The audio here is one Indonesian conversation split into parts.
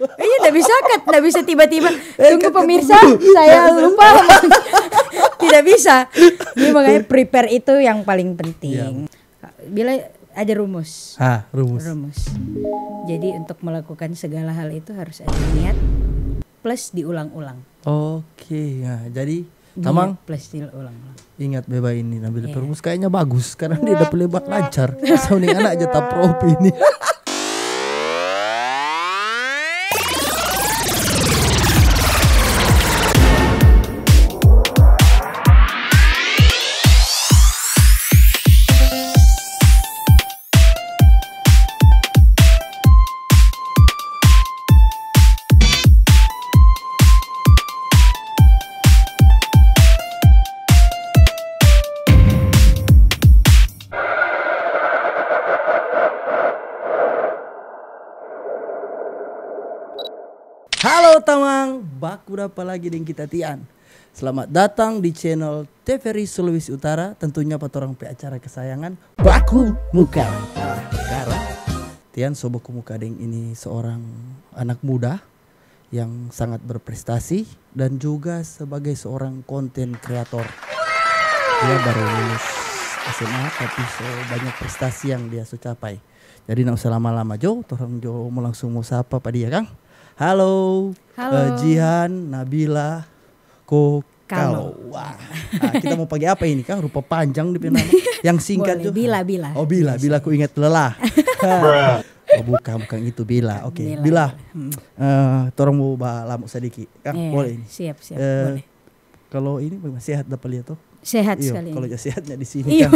Iya, nggak bisa tiba-tiba. Tunggu pemirsa, saya lupa. Tidak bisa. Ini makanya prepare itu yang paling penting. Bila ada rumus. Rumus. Jadi untuk melakukan segala hal itu harus ada niat plus diulang-ulang. Oke, nah jadi Tamang plus diulang-ulang. Ingat beba ini Nabila Perumus kayaknya bagus karena dia dapat lebat lancar. Soalnya anak aja tak propi ini. Halo Tamang, baku dapat lagi dengan kita Tian. Selamat datang di channel TVRI Sulawesi Utara. Tentunya patorang pe acara kesayangan Baku Muka. Sekarang Tian Sobaku Muka Deng ini seorang anak muda yang sangat berprestasi dan juga sebagai seorang konten kreator. Dia baru lulus SMA tapi banyak prestasi yang dia capai. Jadi nggak usah lama-lama Jo, torang Jo mau langsung mau sapa Pak dia Kang. Halo. Jihan, Nabila, Kalau. Wah, kita mau pakai apa ini Kang? Rupa panjang di nama. Yang singkat tuh. Bila. Oh Bila aku ingat lelah. Oh bukan itu Bila. Oke, Bila. Torong mau lama sedikit. Kang, boleh ini. Siap, boleh. Kalau ini bagaimana sehat dapat lihat tuh? Sehat sekali. Kalau sehatnya di sini kan.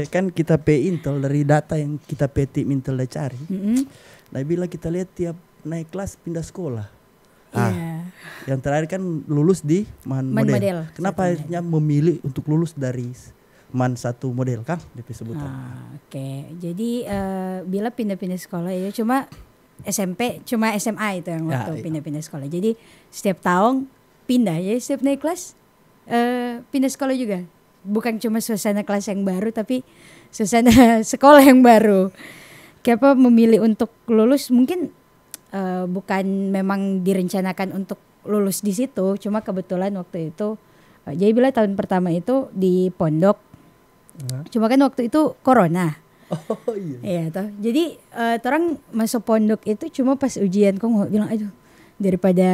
Kan kita pay Intel dari data yang kita tim Intel dah cari. Nabila kita lihat tiap naik kelas pindah sekolah. Yang terakhir kan lulus di Man Model. Kenapa akhirnya memilih untuk lulus dari Man 1 Model Kang? DP sebutan. Oke. Jadi Bila pindah-pindah sekolah ya cuma SMP, cuma SMA itu yang waktu pindah-pindah sekolah. Jadi setiap tahun pindah ya, setiap naik kelas pindah sekolah juga. Bukan cuma suasana kelas yang baru tapi suasana sekolah yang baru. Kenapa memilih untuk lulus mungkin bukan memang direncanakan untuk lulus di situ, cuma kebetulan waktu itu jadi Bila tahun pertama itu di pondok. Cuma kan waktu itu corona. Oh iya. Iya toh. Jadi orang masuk pondok itu cuma pas ujian kok bilang aduh daripada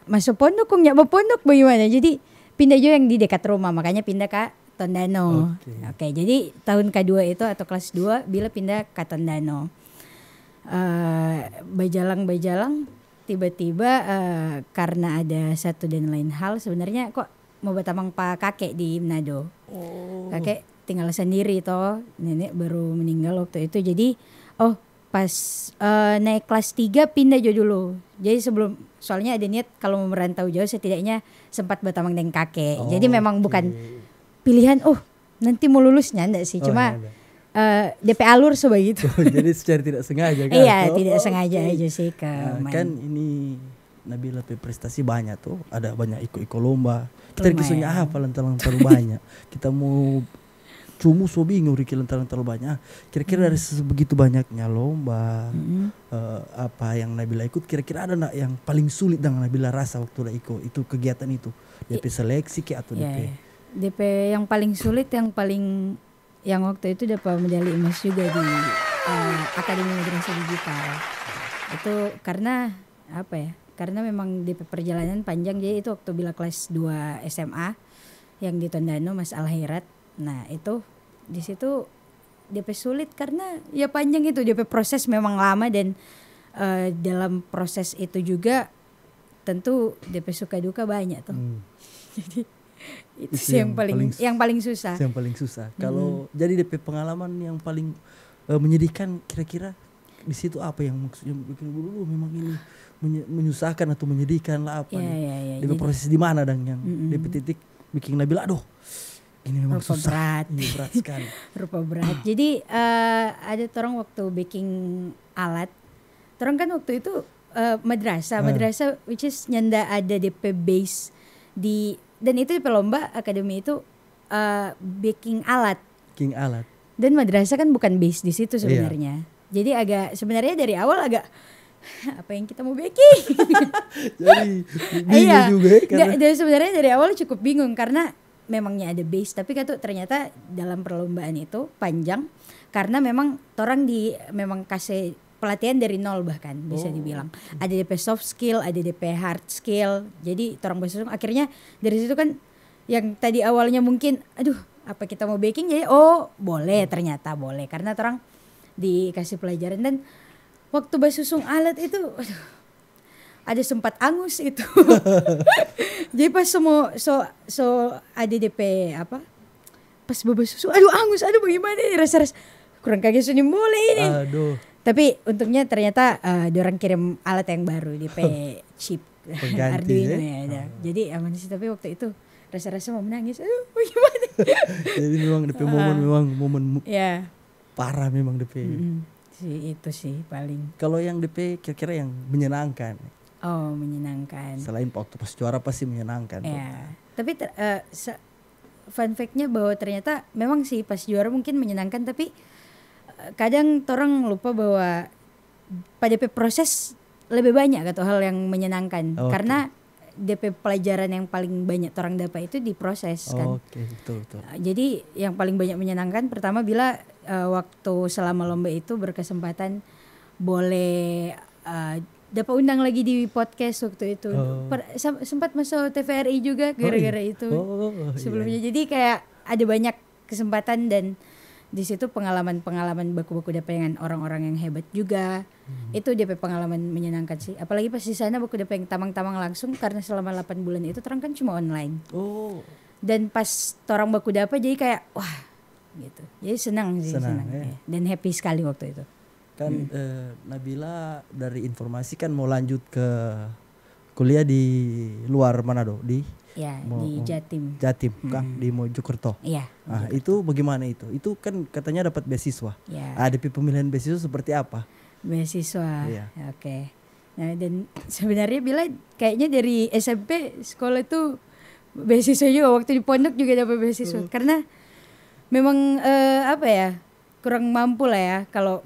masuk pondok kok nggak mau pondok bagaimana. Jadi pindah juga yang di dekat rumah, makanya pindah ke Tondano. Oke, jadi tahun kedua itu atau kelas 2 Bila pindah ke Tondano. Bajalang tiba-tiba karena ada satu dan lain hal sebenarnya kok mau bertamang pak kakek di Manado. Kakek tinggal sendiri toh, nenek baru meninggal waktu itu. Jadi pas naik kelas 3 pindah aja dulu. Jadi soalnya ada niat kalau mau merantau jauh setidaknya sempat bertamang dengan kakek. Jadi memang bukan pilihan nanti mau lulusnya enggak sih, cuma DP alur sebegitu. Jadi secara tidak sengaja kan? Iya, tidak sengaja aja sih ke main. Kan ini Nabila prestasi banyak tuh, ada banyak ikut lomba. Kita kisahnya apa lantaran terlalu banyak. Kita mau cumu so bingung lantaran terlalu banyak. Kira-kira dari sebegitu banyaknya lomba, apa yang Nabila ikut, kira-kira ada nak yang paling sulit dengan Nabila rasa waktu ikut itu kegiatan itu? DP seleksi atau DP yang paling sulit, yang waktu itu dapat medali emas juga di Akademi Madrasah Digital. Itu karena apa ya? Karena memang DP perjalanan panjang, jadi itu waktu Bila kelas 2 SMA yang di Tondano Mas Al-Khairat. Nah, itu di situ DP sulit karena ya panjang itu DP proses memang lama dan dalam proses itu juga tentu DP suka duka banyak tuh. Jadi itu sih yang paling susah. Yang paling susah. Kalau jadi DP pengalaman yang paling menyedihkan kira-kira di situ apa yang maksudnya bikin dulu memang ini menyusahkan atau menyedihkan lah apa nih. DP proses di mana dan yang DP titik bikin Nabila aduh ini memang rupa susah. Berat. Ini berat sekali. Rupa berat. Jadi ada orang waktu baking alat. Orang kan waktu itu madrasah which is nyanda ada DP base di. Dan itu di lomba akademi itu baking alat. Dan madrasah kan bukan base di situ sebenarnya. Jadi agak sebenarnya dari awal agak apa yang kita mau baking. Jadi bingung juga ya, karena Dari sebenarnya dari awal cukup bingung karena memangnya ada base, tapi kan tuh ternyata dalam perlombaan itu panjang karena memang orang memang kasih pelatihan dari nol bahkan bisa dibilang. Ada DP soft skill, ada DP hard skill. Jadi orang bersusung akhirnya dari situ kan yang tadi awalnya mungkin aduh apa kita mau baking, jadi boleh, ternyata boleh karena orang dikasih pelajaran. Dan waktu basusung alat itu aduh, ada sempat angus itu. Jadi pas ada DP apa pas basusung aduh angus, aduh bagaimana ini rasa kurang kaget sudah mulai ini. aduh, Tapi untungnya ternyata diorang kirim alat yang baru DP chip pengganti Arduino ya. Jadi aman sih, tapi waktu itu rasa-rasa mau menangis. Aduh bagaimana. jadi memang DP momen Ya. parah memang DP. Itu sih paling. Kalau yang DP kira-kira yang menyenangkan, Menyenangkan. selain waktu pas juara pasti menyenangkan. Ya. Tapi fun fact-nya bahwa ternyata memang sih pas juara mungkin menyenangkan, tapi kadang orang lupa bahwa pada DP proses lebih banyak atau hal yang menyenangkan. Karena DP pelajaran yang paling banyak orang dapat itu di proses kan. Betul. Jadi yang paling banyak menyenangkan pertama bila waktu selama lomba itu berkesempatan boleh dapat undang lagi di podcast waktu itu. Sempat masuk TVRI juga gara-gara itu. Sebelumnya jadi kayak ada banyak kesempatan dan di situ pengalaman baku-baku dapat dengan orang-orang yang hebat juga. Itu DP pengalaman menyenangkan sih. Apalagi pas di sana baku dapat yang tamang-tamang langsung karena selama 8 bulan itu terang kan cuma online. Dan pas orang baku dapat jadi kayak wah gitu. Jadi senang sih. Ya. Dan happy sekali waktu itu. Kan Nabila dari informasi kan mau lanjut ke kuliah di luar Manado di Jatim. Jatim kah di Mojokerto. Iya. Nah, itu bagaimana itu? Itu kan katanya dapat beasiswa. Iya. DP pemilihan beasiswa seperti apa? Beasiswa. Iya. Oke. Nah, dan sebenarnya bila kayaknya dari SMP sekolah itu beasiswa juga, waktu di pondok juga dapat beasiswa. Karena memang apa ya? Kurang mampu lah ya kalau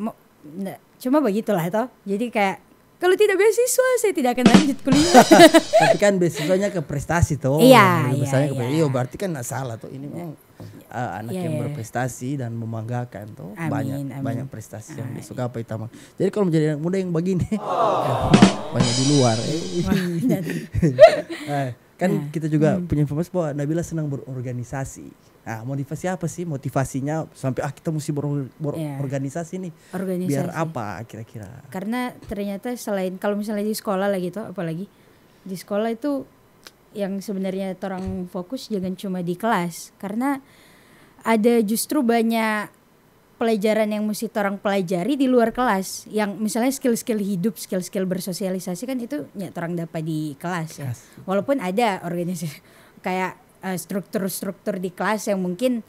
cuma begitulah toh. Jadi kayak kalau tidak beasiswa saya tidak akan lanjut kuliah. Tapi kan beasiswanya ke prestasi toh. Iya. Berarti kan nggak salah toh. Ini memang anak yang berprestasi dan membanggakan toh. Amin. Banyak prestasi yang disuka apa itu. Jadi kalau menjadi anak muda yang begini banyak di luar. Kan kita juga punya informasi bahwa Nabila senang berorganisasi. Nah, motivasi apa sih? Motivasinya sampai kita mesti berorganisasi nih. Organisasi. Biar apa kira-kira? Karena ternyata selain kalau misalnya di sekolah lagi tuh, apalagi di sekolah itu yang sebenarnya orang fokus jangan cuma di kelas, karena ada justru banyak pelajaran yang mesti orang pelajari di luar kelas, yang misalnya skill-skill hidup, skill-skill bersosialisasi kan itu orang dapat di kelas ya. Walaupun ada organisasi kayak struktur-struktur di kelas yang mungkin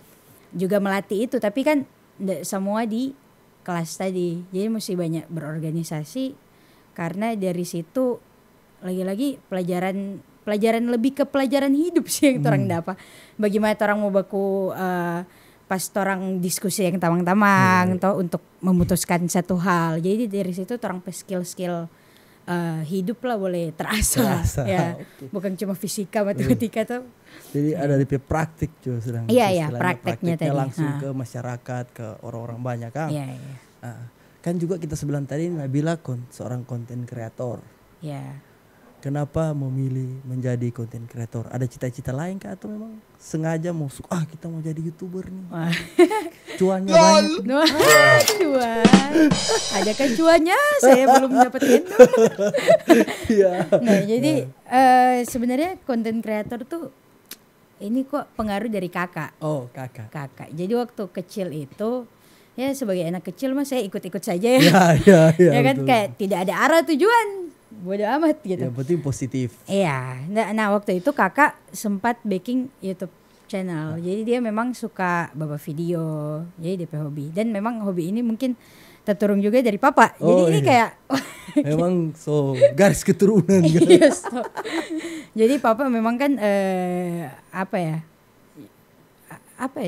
juga melatih itu, tapi kan semua di kelas tadi. Jadi mesti banyak berorganisasi karena dari situ lagi-lagi pelajaran lebih ke pelajaran hidup sih yang orang dapat. Bagaimana orang mau baku pas orang diskusi yang tamang-tamang atau untuk memutuskan satu hal. Jadi dari situ orang pas skill-skill hidup lah boleh terasa. Ya. Bukan cuma fisika, matematika tuh. Jadi ada DP praktik juga sedang. Iya, prakteknya tadi. Langsung ke masyarakat, ke orang-orang banyak kan. Iya. Kan juga kita sebelum tadi Nabila seorang konten kreator. Iya. Kenapa memilih menjadi konten kreator? Ada cita-cita lain kah atau memang sengaja mau kita mau jadi YouTuber nih? Cuannya banyak. Cuan. Adakah cuannya? Saya belum dapat endorse. Nah, jadi sebenarnya konten kreator tuh ini kok pengaruh dari kakak. Kakak. Jadi waktu kecil itu ya sebagai anak kecil mah saya ikut-ikut saja ya. Ya kan betul. Kayak tidak ada arah tujuan. Bodo amat gitu. Yang penting positif. Iya. Nah waktu itu kakak sempat baking YouTube channel. Jadi dia memang suka bawa video. Jadi DP hobi. Dan memang hobi ini mungkin terturun juga dari papa. Jadi ini kayak memang garis keturunan kan. Yes. Jadi papa memang kan apa ya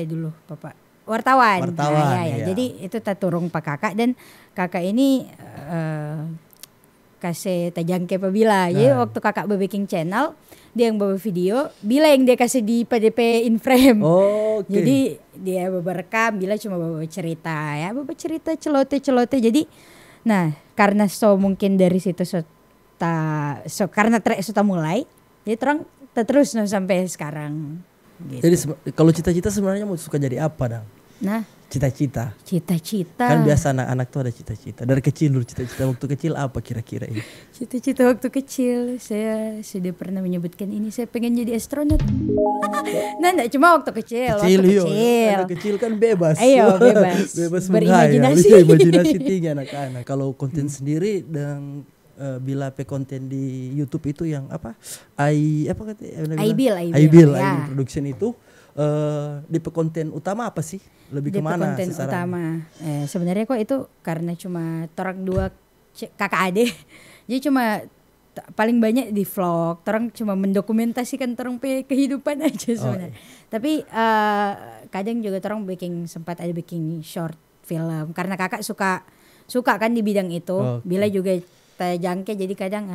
dulu papa wartawan. Wartawan, Nah, ya. iya. Jadi itu taturung pak kakak dan kakak ini kasih tajangke pabila. Jadi waktu kakak baking channel, dia yang bawa video, Bila yang dia kasih di PDP in frame. Oh, oke. Jadi dia berekam, Bila cuma bawa cerita ya, bawa cerita celote. Jadi nah, karena mungkin dari situ karena sudah mulai, jadi terang terus sampai sekarang. Gitu. Jadi kalau cita-cita sebenarnya mau suka jadi apa, Dang? Nah, Cita-cita. cita-cita. Kan biasa anak-anak tuh ada cita-cita. Dari kecil dulu cita-cita waktu kecil apa kira-kira ini? Cita-cita waktu kecil saya sudah pernah menyebutkan ini, saya pengen jadi astronot. Nah, enggak cuma waktu kecil. Anak kecil kan bebas. Ayo, bebas. Bebas Berimajinasi. menghayal. Imajinasi tinggi anak-anak. Kalau konten sendiri dan bila konten di YouTube itu yang apa? iBill ya. Production itu di konten utama apa sih? Lebih di kemana konten utama? Sebenarnya kok itu karena cuma torang dua kakak adik. Jadi cuma paling banyak di vlog. Torang cuma mendokumentasikan torang kehidupan aja sebenarnya. Tapi kadang juga torang sempat ada bikin short film karena kakak suka kan di bidang itu. Bila juga jangke jadi kadang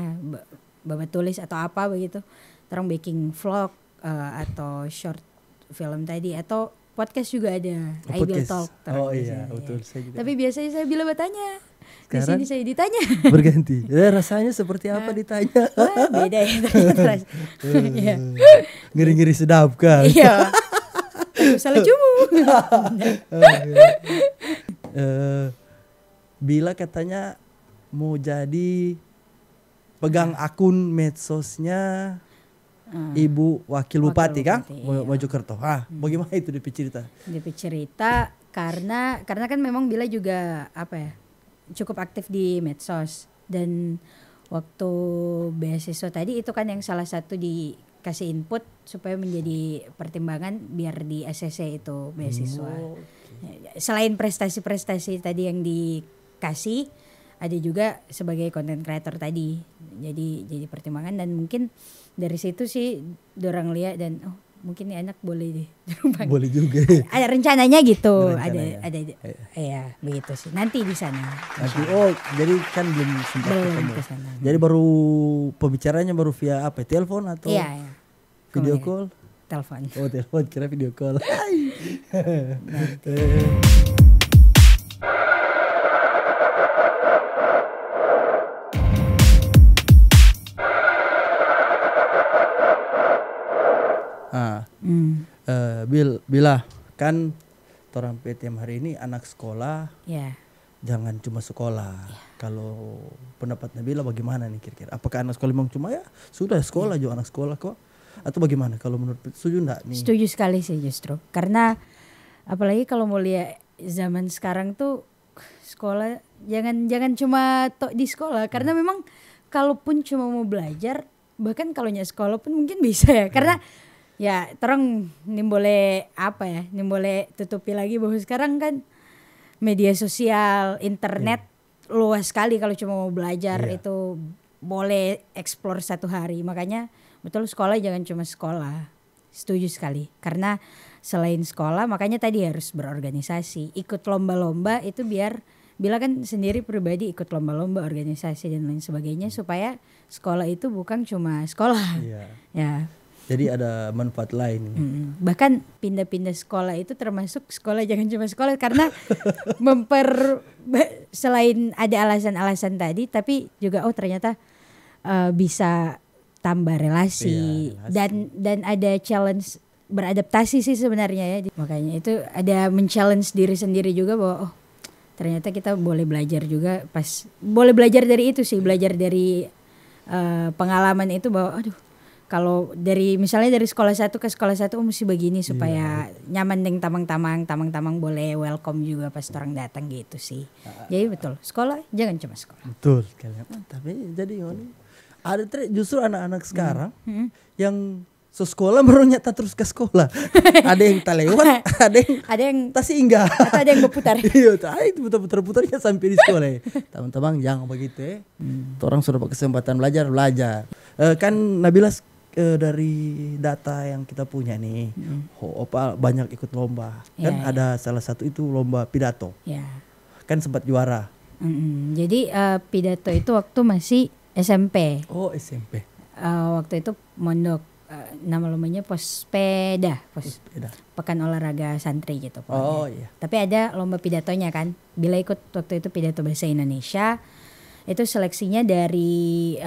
bawa tulis atau apa begitu. Torang bikin vlog atau short film tadi atau podcast juga ada, iBill Talk. Oh iya, betul. Saya juga. Tapi biasanya saya bila bertanya. Di sini saya ditanya. Berganti. Rasanya seperti apa ditanya? Wah, beda ya ternyata. Ngeri-ngeri sedap kan? Iya. Salah cumu. Bila katanya mau jadi pegang akun medsosnya Ibu Wakil Bupati kan? Mojokerto. Bagaimana itu DP cerita? DP cerita karena kan memang Bila juga cukup aktif di medsos dan waktu beasiswa tadi itu kan yang salah satu dikasih input supaya menjadi pertimbangan biar di ACC itu beasiswa. Selain prestasi-prestasi tadi yang dikasih, ada juga sebagai content creator tadi. Jadi pertimbangan dan mungkin dari situ sih dorang lihat dan mungkin nih anak boleh deh. Boleh juga. Ada rencananya gitu. Ada ya begitu sih. Nanti di sana. Nanti jadi kan belum sempat ketemu. Jadi baru pembicaranya baru via apa? Telepon atau video call? Telepon. Oh, telepon, kira video call. Bila kan orang PTM hari ini anak sekolah, jangan cuma sekolah. Kalau pendapat Nabila bagaimana nih kira-kira? Apakah anak sekolah memang cuma sudah sekolah juga anak sekolah kok? Atau bagaimana? Kalau menurut setuju enggak nih? Setuju sekali sih justru. Karena apalagi kalau mau lihat zaman sekarang tuh sekolah jangan cuma di sekolah karena memang kalaupun cuma mau belajar bahkan kalau nya sekolah pun mungkin bisa ya karena ya terang nih boleh nih boleh tutupi lagi bahwa sekarang kan media sosial internet luas sekali kalau cuma mau belajar itu boleh explore satu hari makanya betul sekolah jangan cuma sekolah. Setuju sekali karena selain sekolah makanya tadi harus berorganisasi ikut lomba-lomba itu biar Bila kan sendiri pribadi ikut lomba-lomba organisasi dan lain sebagainya supaya sekolah itu bukan cuma sekolah ya. Jadi ada manfaat lain. Bahkan pindah-pindah sekolah itu termasuk sekolah jangan cuma sekolah karena selain ada alasan-alasan tadi tapi juga ternyata bisa tambah relasi dan ada challenge beradaptasi sih sebenarnya ya. Makanya itu ada men-challenge diri sendiri juga bahwa ternyata kita boleh belajar juga boleh belajar dari itu sih, belajar dari pengalaman itu bahwa kalau misalnya dari sekolah satu ke sekolah satu mesti begini supaya nyaman dengan tamang-tamang boleh welcome juga pas orang datang gitu sih. Jadi betul, sekolah jangan cuma sekolah. Betul sekali. Tapi jadi ada justru anak-anak sekarang yang sekolah baru nyata terus ke sekolah. Ada yang tak lewat, ada yang tak singgah, atau ada yang berputar. Iya, itu putar-putarnya sampai di sekolah. Teman-teman jangan begitu Orang sudah berkesempatan belajar. Kan Nabila dari data yang kita punya nih, banyak ikut lomba. Kan ada salah satu itu lomba pidato. Ya. Kan sempat juara. Jadi pidato itu waktu masih SMP. Oh, SMP. Waktu itu mondok, nama lombanya Pospeda. Pekan olahraga santri gitu pokoknya. Oh iya. Tapi ada lomba pidatonya kan. Bila ikut waktu itu pidato bahasa Indonesia, itu seleksinya dari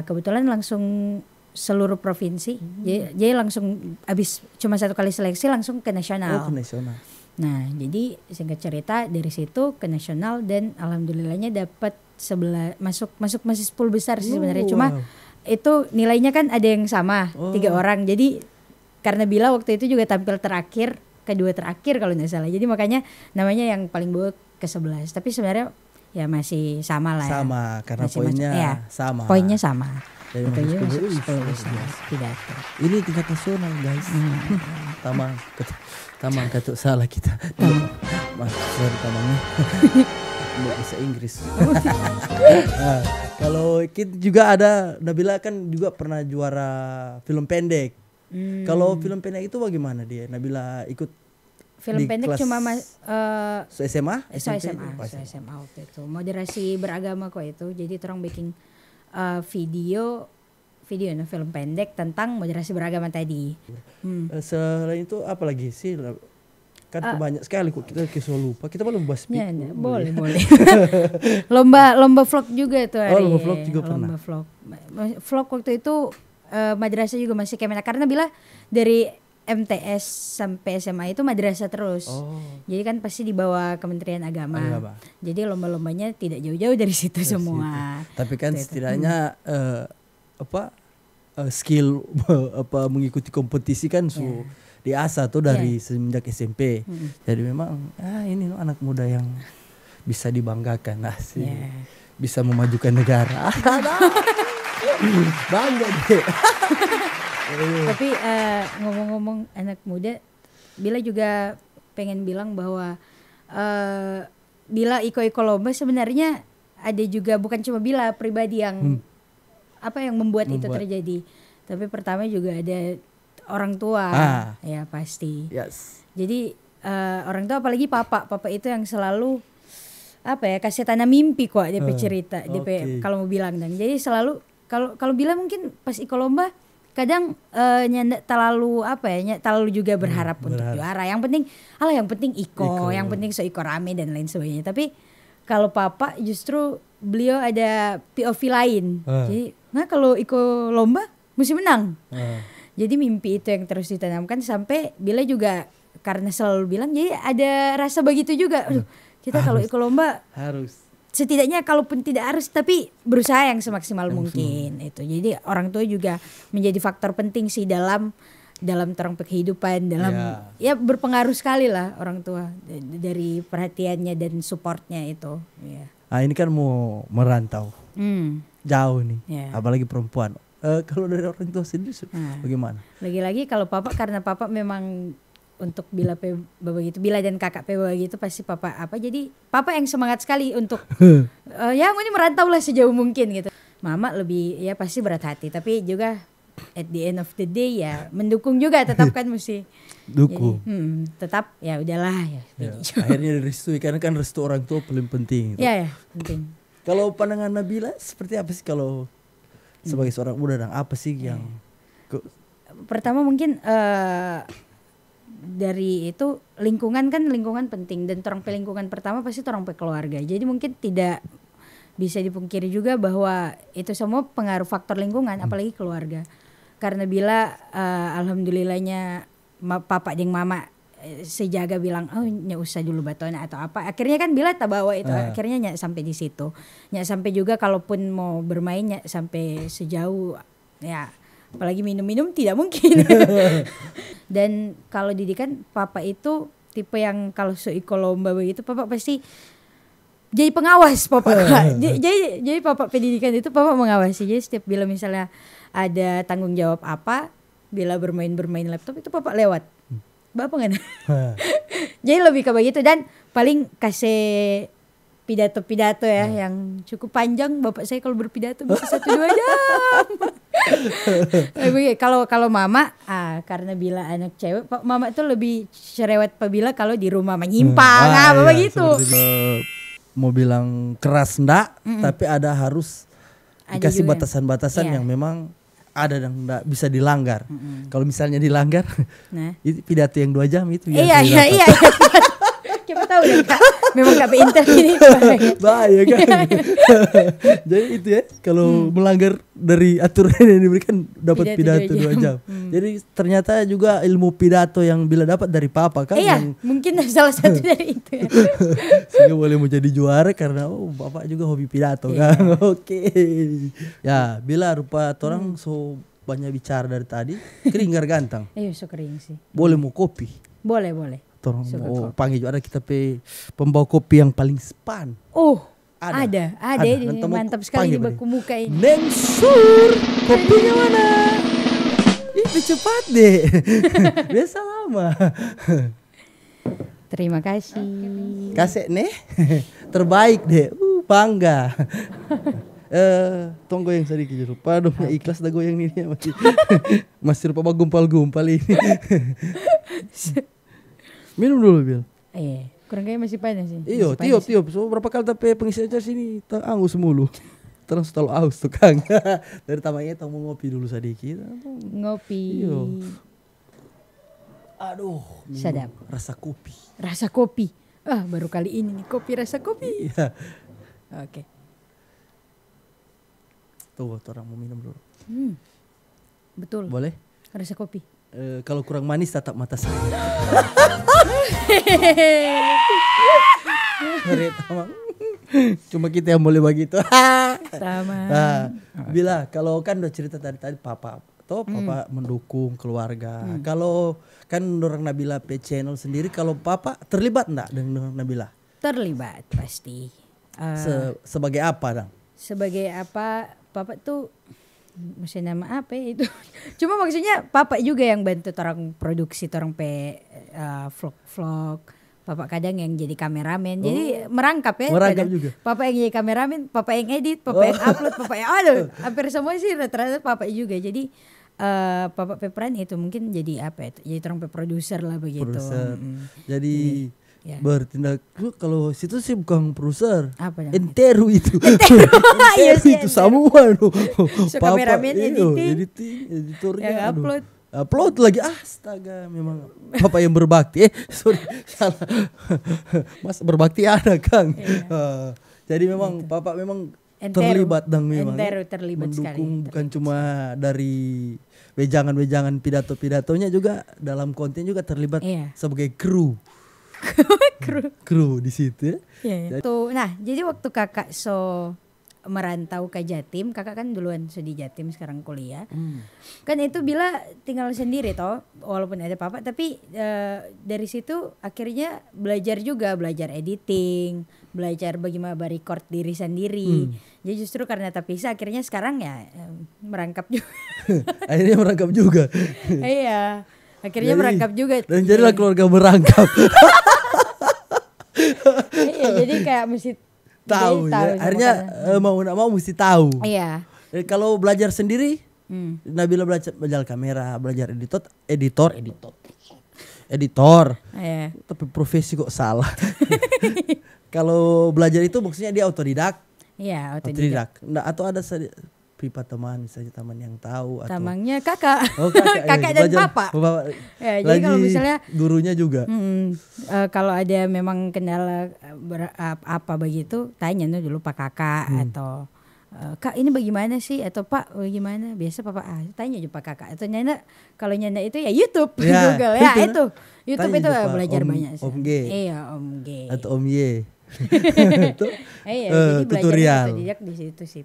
kebetulan langsung seluruh provinsi. Jadi langsung habis cuma 1 kali seleksi langsung ke nasional. Oh, ke nasional. Nah, jadi singkat cerita dari situ ke nasional dan alhamdulillahnya dapat masuk masih 10 besar sih sebenarnya. Cuma itu nilainya kan ada yang sama, 3 orang. Jadi karena Bila waktu itu juga tampil kedua terakhir kalau nggak salah. Jadi makanya namanya yang paling bawah ke-11. Tapi sebenarnya ya masih sama lah. Sama, karena poinnya sama. Poinnya sama. Jadi masuk 10 besar pidato. Ini tingkat nasional guys. Tamang katuk salah kita. Mas, sorry tamangnya. Nggak bisa Inggris. Kalau kita juga ada, Nabila kan juga pernah juara film pendek. Kalau film pendek itu bagaimana dia? Nabila ikut film pendek cuma SMA? SMA waktu itu. Moderasi beragama kok itu. Jadi orang bikin video film pendek tentang moderasi beragama tadi. Selain itu apa lagi sih? Kan banyak sekali kok, kita selalu lupa. Kita boleh bahas boleh. lomba vlog juga itu hari. Lomba vlog juga pernah. Vlog waktu itu madrasah juga masih Kemenak, karena Bila dari MTS sampai SMA itu madrasah terus. Jadi kan pasti di bawah Kementerian Agama. Jadi lomba-lombanya tidak jauh-jauh dari situ semua. Tapi kan setidaknya skill mengikuti kompetisi kan diasah tuh dari semenjak SMP. Jadi memang ini anak muda yang bisa dibanggakan sih. Bisa memajukan negara. Bangga deh. Tapi ngomong-ngomong anak muda, Bila juga pengen bilang bahwa Bila iko lomba sebenarnya ada juga, bukan cuma Bila pribadi yang yang membuat itu terjadi. Tapi pertama juga ada orang tua, ya pasti. Yes. Jadi orang tua apalagi papa itu yang selalu kasih tanah mimpi kok DP cerita, DP kalau mau bilang dan jadi selalu kalau bilang mungkin pas iko lomba kadang nyandak terlalu terlalu juga berharap untuk juara. Yang penting iko, yang penting iko rame dan lain sebagainya. Tapi kalau papa justru beliau ada POV lain. Jadi kalau iko lomba mesti menang. Jadi mimpi itu yang terus ditanamkan sampai Bila juga karena selalu bilang jadi ada rasa begitu juga. Kita kalau ikut lomba harus. Setidaknya kalaupun tidak harus tapi berusaha yang semaksimal mungkin itu. Jadi orang tua juga menjadi faktor penting sih dalam terang kehidupan, ya berpengaruh sekali lah orang tua dari perhatiannya dan supportnya itu. Ini kan mau merantau. Jauh nih. Apalagi perempuan. Kalau dari orang tua sendiri bagaimana? Lagi-lagi kalau papa, karena papa memang untuk Bila begitu, Bila dan kakak begitu pasti papa jadi papa yang semangat sekali untuk ini merantau lah sejauh mungkin gitu. Mama lebih pasti berat hati, tapi juga at the end of the day mendukung juga, tetap kan mesti dukung. Jadi, tetap udahlah akhirnya direstui, karena kan restu orang tua paling penting. Penting. Kalau pandangan Nabila seperti apa sih kalau sebagai seorang muda dan apa sih yang pertama mungkin dari itu lingkungan penting, dan orang lingkungan pertama pasti orang keluarga. Jadi mungkin tidak bisa dipungkiri juga bahwa itu semua pengaruh faktor lingkungan, apalagi keluarga. Karena Bila alhamdulillahnya papa dan mama sejaga bilang nyak usah dulu batona atau apa. Akhirnya kan Bila tak bawa itu, akhirnya nyak sampai di situ. Nyak sampai juga kalaupun mau bermain nyak sampai sejauh apalagi minum-minum tidak mungkin. Dan kalau didikan papa itu tipe yang kalau seiko lomba begitu papa pasti jadi pengawas papa. jadi papa pendidikan itu papa mengawasi. Jadi setiap Bila misalnya ada tanggung jawab apa, Bila bermain laptop itu papa lewat. Bapak nggak? Jadi lebih ke begitu, dan paling kasih pidato-pidato ya yang cukup panjang. Bapak saya kalau berpidato bisa 1-2 jam. Kalau mama karena Bila anak cewek, mama tuh lebih cerewet Bila kalau di rumah menyimpang bapak gitu. Mau bilang keras enggak, tapi harus dikasih batasan-batasan yang memang ada dan enggak bisa dilanggar. Kalau misalnya dilanggar, itu pidato yang 2 jam itu iya. Siapa tahu deh Kak, memang gak pinter ini. Bahaya kan. Jadi itu ya, kalau melanggar dari aturan yang diberikan dapat pidato 2 jam. Jadi ternyata juga ilmu pidato yang Bila dapat dari papa kan. Iya, mungkin salah satu dari itu ya. Sehingga boleh menjadi juara karena bapak juga hobi pidato kan. Oke. Ya, Bila rupa orang so banyak bicara dari tadi, keringar ganteng. Iya, so kering sih. Boleh mau kopi? Boleh. Torang mau panggil juga ada kita pembawa kopi yang paling span. Ada. Mantap sekali di baku muka ini. Neng Sur, kopinya mana? Itu cepat deh. Biasa lama. Terima kasih. Kasih nih. Terbaik deh. Bangga. Tunggu yang sedikit lupa dong ikhlas dah goyang ini masih lupa gumpal-gumpal ini. Minum dulu Bil. Kurang kayak masih panas sih. Iyo, tiup. So berapa kali tapi pengisi aja sini angus mulu. Terus terlalu aus tukang. Dari tamanya mau ngopi dulu sedikit. Ngopi. Iyo. Aduh, sedap. Rasa kopi. Baru kali ini nih kopi rasa kopi. Iya. Oke. Tuh, orang mau minum dulu. Betul. Boleh? Rasa kopi. Kalau kurang manis tatap mata saya. Cuma kita yang boleh begitu. Sama. Bila kalau kan udah cerita tadi papa mendukung keluarga. Kalau kan orang Nabila P channel sendiri, kalau papa terlibat enggak dengan Nabila? Terlibat pasti. Sebagai apa dong? Sebagai apa? Papa tuh masih nama apa ya itu. Cuma maksudnya papa juga yang bantu orang produksi, orang vlog. Papa kadang yang jadi kameramen. Jadi merangkap ya. Merangkap juga. Papa yang jadi kameramen, papa yang edit, papa yang upload, papa yang hampir semua sih rata-rata papa juga. Jadi papa peperan itu mungkin jadi apa ya? Jadi orang produser lah begitu. Jadi bertindak kalau situ sih bukan produser, enteru itu. Itu semua kameramen, editornya, upload lagi. Astaga, memang papa yang berbakti. Sorry, salah. Mas berbakti ada Kang. Jadi memang papa memang terlibat dan memang terlibat mendukung sekali. Bukan cuma dari wejangan-wejangan pidato-pidatonya, juga dalam konten juga terlibat sebagai kru di situ ya. Jadi waktu kakak merantau ke Jatim, kakak kan duluan di Jatim, sekarang kuliah. Kan itu Bila tinggal sendiri toh, walaupun ada papa, tapi dari situ akhirnya belajar editing, belajar bagaimana record diri sendiri. Jadi justru karena terpisah akhirnya sekarang ya merangkap juga. Akhirnya merangkap juga. Iya. Akhirnya merangkap juga. Dan jadilah keluarga merangkap. Iya, jadi kayak mesti tahu ya. Akhirnya mau nggak mau mesti tahu. Iya. Kalau belajar sendiri, Nabila belajar kamera, belajar editor. Iya. Tapi profesi kok salah. Kalau belajar itu maksudnya dia otodidak. Iya, otodidak. Nah, atau ada pipa teman, misalnya teman yang tahu atau temannya kakak. Kakak dan papa. Ya, jadi kalau misalnya gurunya juga. Kalau ada memang kendala apa begitu, tanya dulu Pak Kakak atau Kak ini bagaimana sih, atau Pak bagaimana? Biasa papa tanya aja Pak Kakak. Atau Nyanda, kalau Nyanda itu ya YouTube, Google ya itu. YouTube itu belajar banyak sih. Om G. Iya, Om G. Atau Om Y. Itu jadi tutorial. Belajar di situ sih.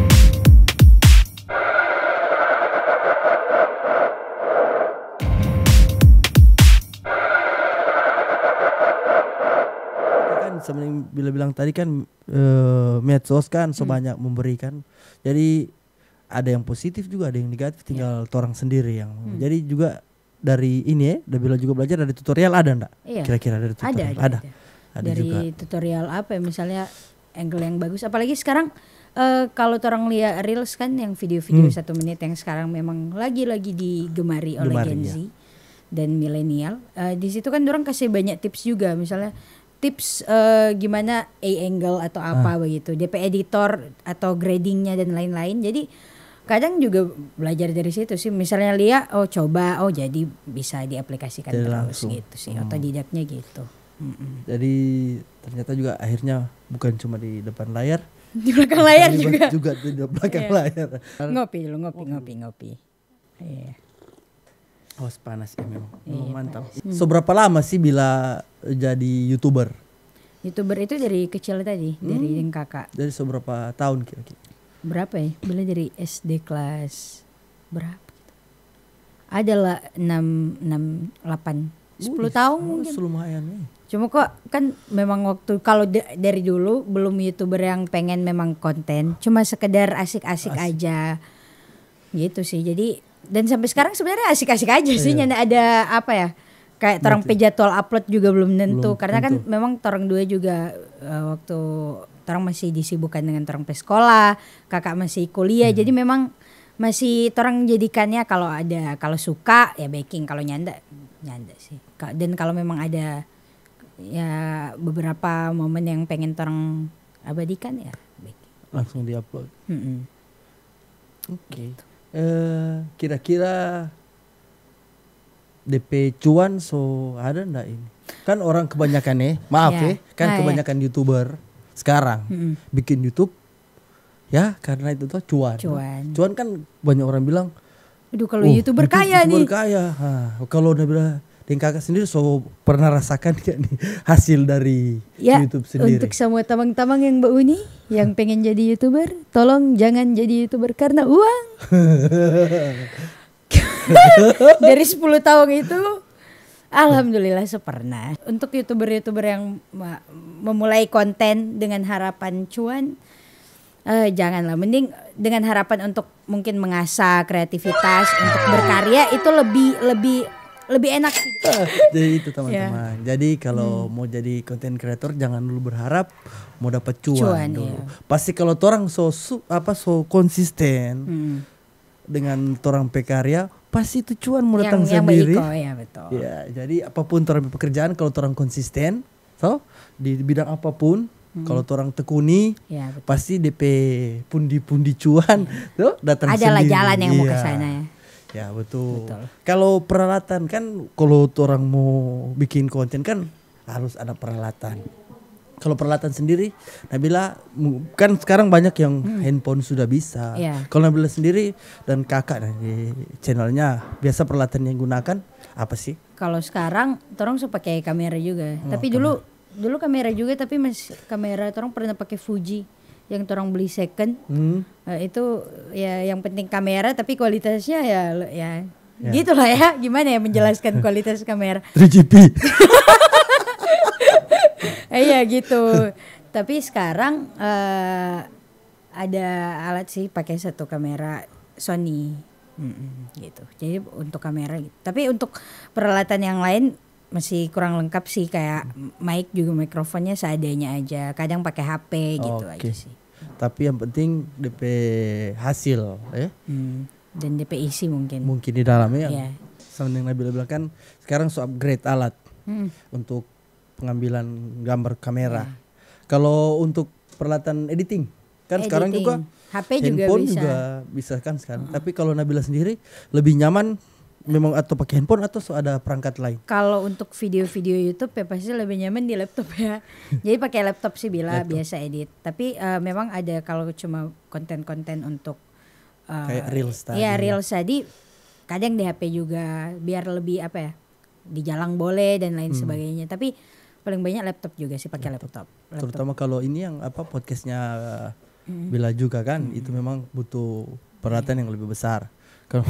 Sebenarnya Bila bilang tadi kan medsos kan sebanyak memberikan. Jadi ada yang positif juga, ada yang negatif, tinggal orang sendiri yang. Jadi juga dari ini ya, Bila juga belajar dari tutorial ada enggak? Iya. Kira-kira dari tutorial ada dari juga. Tutorial apa ya, misalnya angle yang bagus. Apalagi sekarang kalau orang lihat reels kan yang video-video 1 menit yang sekarang memang lagi digemari oleh Gen Z dan milenial. Di situ kan orang kasih banyak tips juga, misalnya tips gimana angle atau apa begitu, DP editor atau gradingnya dan lain-lain. Jadi kadang juga belajar dari situ sih. Misalnya lihat, coba, jadi bisa diaplikasikan jadi terus langsung. gitu sih. Otodidaknya gitu. Jadi ternyata juga akhirnya bukan cuma di depan layar, Di belakang layar juga. juga di belakang layar. Ngopi dulu, ngopi. Iya. Awas panas ya memang mantap. Seberapa lama sih bila jadi YouTuber? YouTuber itu dari kecil tadi, dari yang kakak. Dari seberapa tahun kira-kira? Berapa ya? Bila dari SD kelas berapa gitu. Adalah 6, 8, 10 tahun mungkin. Lumayan nih. Cuma kok kan memang waktu kalau dari dulu belum YouTuber yang pengen memang konten, cuma sekedar asik-asik aja gitu sih. Jadi dan sampai sekarang sebenarnya asik-asik aja sih, nyana ada apa ya, kayak torang jadwal upload juga belum tentu, karena kan memang torang dua juga waktu torang masih disibukkan dengan torang pe sekolah, kakak masih kuliah, jadi memang masih torang jadikannya kalau suka ya baking, kalau nyanda sih. Dan kalau memang ada ya beberapa momen yang pengen torang abadikan ya baking. Langsung diupload. Oke. Kira-kira DP cuan ada ndak ini? Kan orang kebanyakan kebanyakan YouTuber sekarang bikin YouTube ya karena itu tuh cuan. Cuan kan banyak orang bilang, aduh kalau YouTuber kaya nih. Kalau udah bilang, dan kakak sendiri pernah rasakan gak nih hasil dari YouTube sendiri? Untuk semua tamang-tamang yang Mbak Uni yang pengen jadi YouTuber, tolong jangan jadi YouTuber karena uang. Dari 10 tahun itu alhamdulillah pernah. Untuk YouTuber-YouTuber yang memulai konten dengan harapan cuan, janganlah, mending dengan harapan untuk mungkin mengasah kreativitas untuk berkarya, itu lebih enak sih. Jadi itu teman-teman. Jadi kalau mau jadi content creator jangan dulu berharap mau dapat cuan dulu. Pasti kalau orang so konsisten dengan orang pekarya, pasti itu cuan mau datang sendiri. Ya betul. Ya, jadi apapun orang pekerjaan, kalau orang konsisten, di bidang apapun, kalau orang tekuni, pasti DP pundi-pundi cuan tuh datang sendiri. Adalah jalan yang mau ke sana ya. Ya betul. Kalau peralatan kan, kalau orang mau bikin konten kan harus ada peralatan. Kalau peralatan sendiri, Nabila kan sekarang banyak yang handphone sudah bisa. Kalau Nabila sendiri dan kakak di channelnya, biasa peralatan yang gunakan apa sih? Kalau sekarang orang suka pakai kamera juga. Tapi dulu kamera juga, tapi masih kamera orang pernah pakai Fuji yang orang beli second. Itu ya yang penting kamera, tapi kualitasnya ya. Gitulah ya. Gimana ya menjelaskan kualitas kamera? 3GP. Iya gitu. Tapi sekarang ada alat sih pakai satu kamera Sony gitu. Jadi untuk kamera gitu. Tapi untuk peralatan yang lain masih kurang lengkap sih, kayak mic juga mikrofonnya seadanya aja. Kadang pakai HP gitu aja sih. Tapi yang penting DP hasil ya. Dan DP isi mungkin di dalamnya yang sama yang Nabila bilang kan sekarang upgrade alat untuk pengambilan gambar kamera. Kalau untuk peralatan editing kan sekarang juga HP handphone juga bisa kan sekarang. Tapi kalau Nabila sendiri lebih nyaman memang atau pakai handphone atau ada perangkat lain? Kalau untuk video-video YouTube ya pasti lebih nyaman di laptop ya. Jadi pakai laptop sih bila biasa edit. Tapi memang ada kalau cuma konten-konten untuk kayak reels tadi. Iya, reels tadi kadang di HP juga biar lebih apa ya? Di jalan boleh dan lain sebagainya. Tapi paling banyak laptop juga sih, pakai laptop. Terutama kalau ini yang podcastnya Bila juga kan itu memang butuh peralatan yang lebih besar. Kalau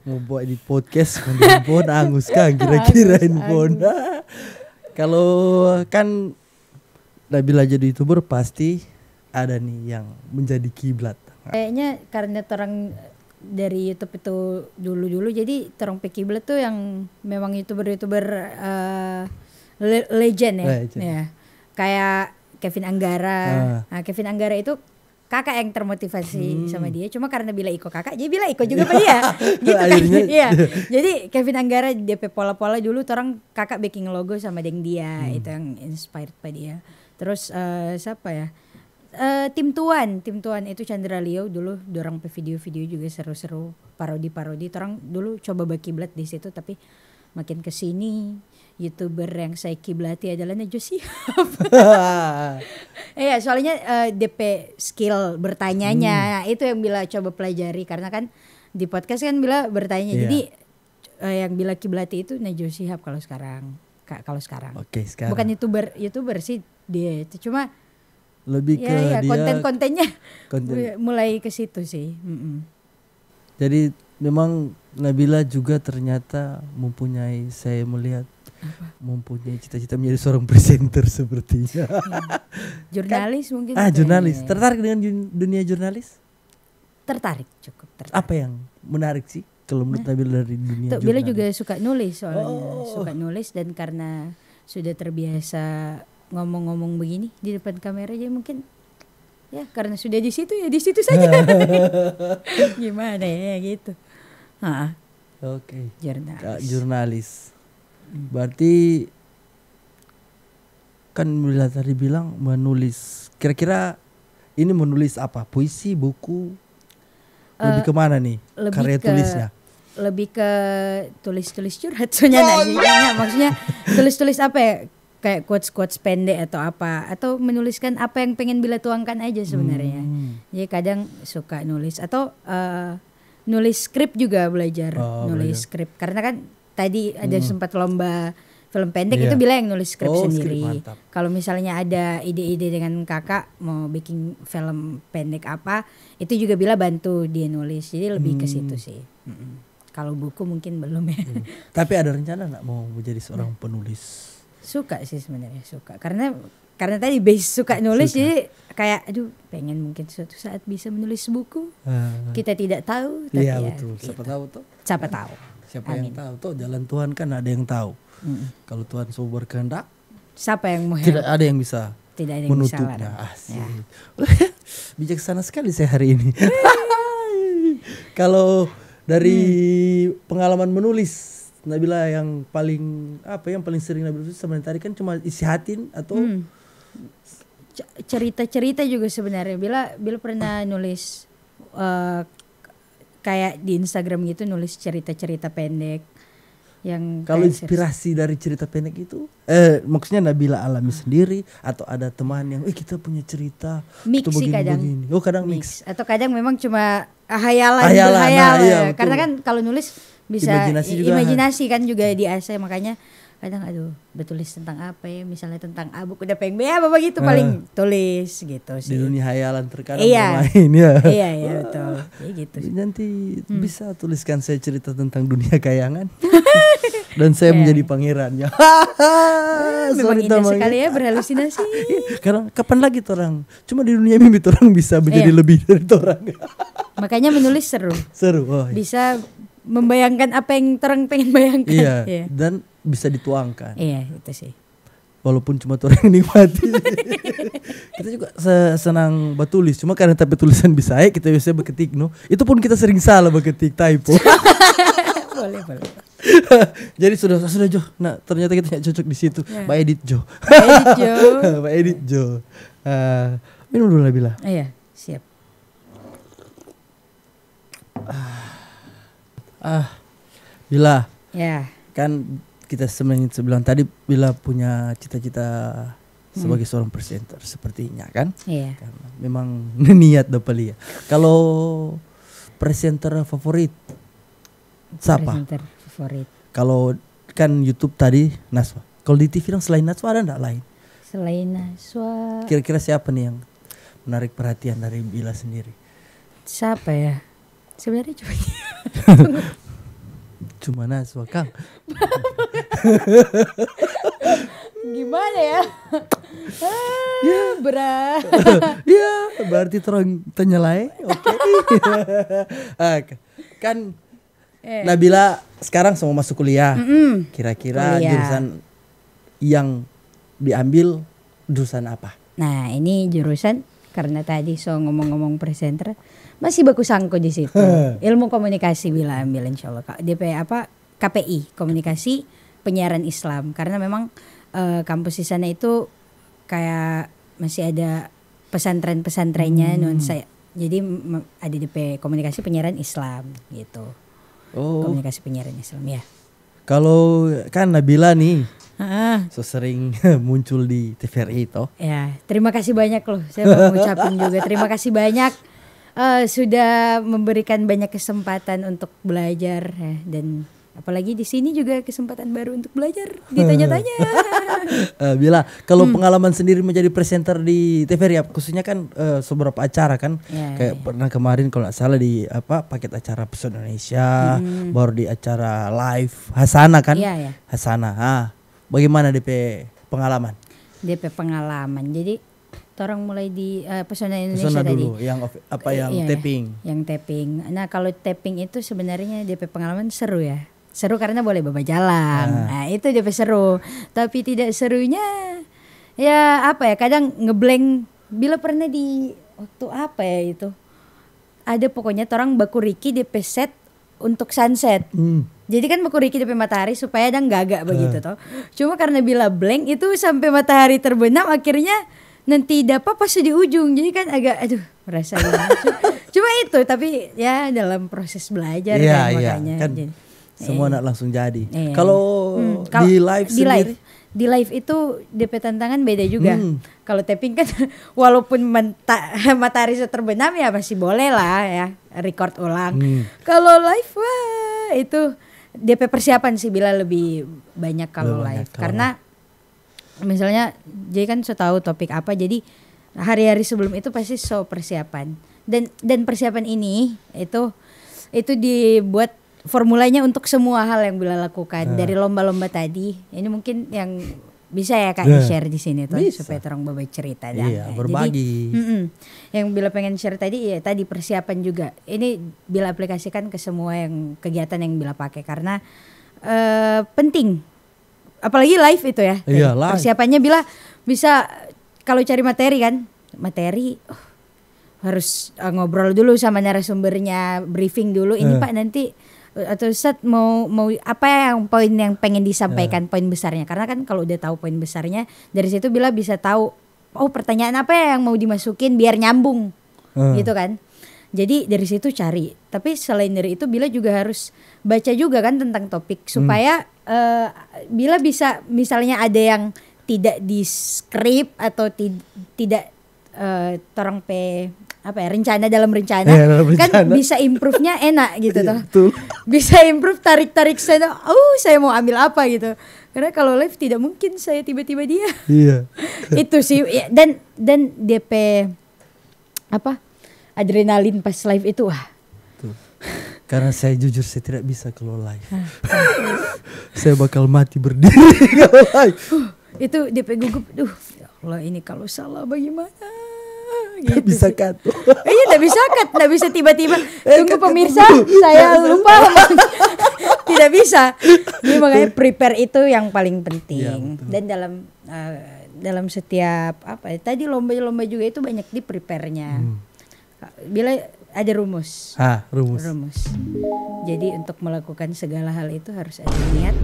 mau buat di podcast handphone angus kan kira-kira handphone. Kalau kan Nabila jadi YouTuber pasti ada nih yang menjadi kiblat. Kayaknya karena orang dari YouTube itu dulu jadi terong kiblat tuh yang memang YouTuber legend ya. Ya. Kayak Kevin Anggara. Nah, Kevin Anggara itu kakak yang termotivasi sama dia. Cuma karena Bila Iko kakak, jadi Bila Iko juga pada dia. Gitu kan. Iya. Jadi Kevin Anggara DP pola-pola dulu orang kakak baking logo sama deng dia. Itu yang inspired pada dia. Terus siapa ya? Tim Tuan itu Chandra Leo dulu dorang pe video-video juga seru-seru, parodi-parodi. Orang dulu coba berkiblat di situ tapi makin kesini YouTuber yang saya kiblati adalah Najwa Shihab. Iya, soalnya DP skill bertanyanya itu yang Bila coba pelajari karena kan di podcast kan Bila bertanya. Jadi yang Bila kiblati itu Najwa Shihab kalau sekarang. Oke, sekarang. Bukan YouTuber sih dia itu, cuma lebih ke dia konten-kontennya mulai ke situ sih. Jadi memang Nabila juga ternyata mempunyai cita-cita menjadi seorang presenter sepertinya. Jurnalis mungkin. Jurnalis. Tertarik dengan dunia jurnalis? Cukup tertarik. Apa yang menarik sih kalau menurut Nabila dari dunia jurnalis? Bila juga suka nulis soalnya. Suka nulis dan karena sudah terbiasa ngomong-ngomong begini di depan kamera aja mungkin ya karena sudah di situ saja. Gimana ya gitu. Oke. Jurnalis. Berarti kan Bila tadi bilang menulis. Kira-kira ini menulis apa? Puisi, buku? Lebih kemana nih karya tulisnya? Lebih ke tulis-tulis curhat soalnya maksudnya tulis-tulis apa ya? Kayak quotes pendek atau apa, atau menuliskan apa yang pengen Bila tuangkan aja sebenarnya. Jadi kadang suka nulis atau nulis skrip juga belajar skrip karena kan tadi ada sempat lomba film pendek itu Bila yang nulis skrip sendiri. Kalau misalnya ada ide-ide dengan kakak mau bikin film pendek apa, itu juga Bila bantu dia nulis. Jadi lebih ke situ sih. Kalau buku mungkin belum ya. Tapi ada rencana nggak mau menjadi seorang penulis? Suka sih sebenarnya karena tadi base suka nulis jadi kayak pengen mungkin suatu saat bisa menulis buku. Kita tidak tahu tapi betul. Siapa tahu tuh. Siapa Amin. yang tahu tuh jalan Tuhan kan ada yang tahu. Kalau Tuhan sudah berkehendak, siapa yang mau tidak ada yang bisa menutupnya. Bijaksana sekali saya hari ini. Kalau dari pengalaman menulis Nabila yang paling sering Nabila tulis sama tadi kan cuma isi hatin atau cerita-cerita juga sebenarnya. Bila pernah nulis kayak di Instagram gitu nulis cerita-cerita pendek yang kalau inspirasi dari cerita pendek itu maksudnya Nabila alami sendiri atau ada teman yang kita punya cerita mix sih kadang. Kadang mix atau kadang memang cuma hayalan karena kan kalau nulis bisa imajinasi kan juga diasah makanya kadang bertulis tentang apa ya misalnya tentang abuk udah pengen apa begitu paling tulis gitu sih. Di dunia hayalan terkadang bermain ya. Iya betul. Ya gitu. Nanti bisa tuliskan saya cerita tentang dunia kayangan dan saya menjadi pangerannya. Memang indah sekali ya berhalusinasi. Karena kapan lagi orang cuma di dunia mimpi orang bisa menjadi lebih dari orang. Makanya menulis seru. Bisa membayangkan apa yang terang pengen bayangkan. Iya. Dan bisa dituangkan. Iya, itu sih. Walaupun cuma orang yang nikmati. Kita juga senang bertulis. Cuma karena tapi tulisan bisa kita biasanya berketik itu pun kita sering salah berketik typo. boleh. Jadi sudah Jo. Nah, ternyata kita tidak cocok di situ. Mbak Edit Jo. Mbak Edit Jo. Minum dulu Nabila. Iya, siap. Bila. Ya. Kan kita sebelum tadi Bila punya cita-cita sebagai seorang presenter sepertinya kan? Iya. Karena memang niat dapat ya. Kalau presenter favorit siapa? Presenter favorit. Kalau kan YouTube tadi Najwa. Kalau di TV selain Najwa ada enggak lain? Selain Najwa. Kira-kira siapa nih yang menarik perhatian dari Bila sendiri? Siapa ya? Sebenarnya cuma Najwa Kang. Gimana ya? Berat. Ya, berarti terang tenyelai. Oke. Kan Nabila sekarang mau masuk kuliah. Kira-kira jurusan yang diambil jurusan apa? Nah ini jurusan karena tadi so ngomong-ngomong presenter masih baku sangko di situ. Ilmu komunikasi bila ambil insya Allah. DP apa KPI komunikasi penyiaran Islam karena memang kampus di sana itu kayak masih ada pesantren-pesantrennya nuansa. Jadi ada DP komunikasi penyiaran Islam gitu. Komunikasi penyiaran Islam ya. Kalau kan Nabila nih so sering muncul di TVRI toh. Ya, terima kasih banyak loh. Saya mau ngucapin juga terima kasih banyak sudah memberikan banyak kesempatan untuk belajar ya, dan apalagi di sini juga kesempatan baru untuk belajar ditanya-tanya. Bila kalau pengalaman sendiri menjadi presenter di TVRI khususnya kan beberapa acara kan kayak pernah kemarin kalau nggak salah di paket acara Pesona Indonesia, baru di acara live Hasana kan. Hasana. Bagaimana DP pengalaman? DP pengalaman. Jadi orang mulai di Pesona Indonesia Pesona tadi. Dulu, yang tapping. Yang tapping. Nah, kalau tapping itu sebenarnya DP pengalaman seru ya. Seru karena boleh bawa jalan. Nah, itu DP seru. Tapi tidak serunya ya kadang ngeblank bila pernah di waktu itu. Ada pokoknya orang baku Riki DP set untuk sunset. Jadi kan baku Riki DP matahari supaya ada gagak begitu toh. Cuma karena bila blank itu sampai matahari terbenam akhirnya nanti dapat pas di ujung. Jadi kan agak merasa cuma itu tapi ya dalam proses belajar kan makanya. Kan jadi, semua nak langsung jadi. Kalau di live sendiri di live itu DP tantangan beda juga. Kalau tapping kan walaupun matahari terbenam ya masih boleh lah ya record ulang. Kalau live itu DP persiapan sih bila lebih banyak kalau live. Karena misalnya jadi kan tahu topik apa jadi hari-hari sebelum itu pasti persiapan. Dan persiapan ini itu dibuat formulanya untuk semua hal yang bila lakukan dari lomba-lomba tadi. Ini mungkin yang bisa ya Kak share di sini tuh supaya orang berbagi cerita berbagi. Jadi, yang bila pengen share tadi tadi persiapan juga. Ini bila aplikasikan ke semua yang kegiatan yang bila pakai karena penting. Apalagi live itu ya. Live. Persiapannya bila bisa kalau cari materi harus ngobrol dulu sama narasumbernya, briefing dulu ini Pak nanti atau Ustadz mau apa yang poin yang pengen disampaikan poin besarnya karena kan kalau udah tahu poin besarnya dari situ bila bisa tahu pertanyaan apa yang mau dimasukin biar nyambung gitu kan. Jadi dari situ cari. Tapi selain dari itu bila juga harus baca juga kan tentang topik supaya bila bisa misalnya ada yang tidak di skrip atau tidak rencana dalam rencana kan bisa improve-nya enak gitu toh. Bisa improve tarik sana. Saya mau ambil apa gitu. Karena kalau live tidak mungkin saya tiba-tiba dia. Itu sih dan DP adrenalin pas live itu Karena saya jujur saya tidak bisa kalau live. Saya bakal mati berdiri kalau live. Itu DP gugup. Ya Allah ini kalau salah bagaimana? Gitu bisa cut. Iya nggak bisa tiba-tiba. Tunggu pemirsa, saya lupa. Tidak bisa. Ini makanya prepare itu yang paling penting. Dan dalam setiap tadi lomba-lomba juga itu banyak di prepare-nya. Bila ada rumus. Rumus. Jadi untuk melakukan segala hal itu harus ada niat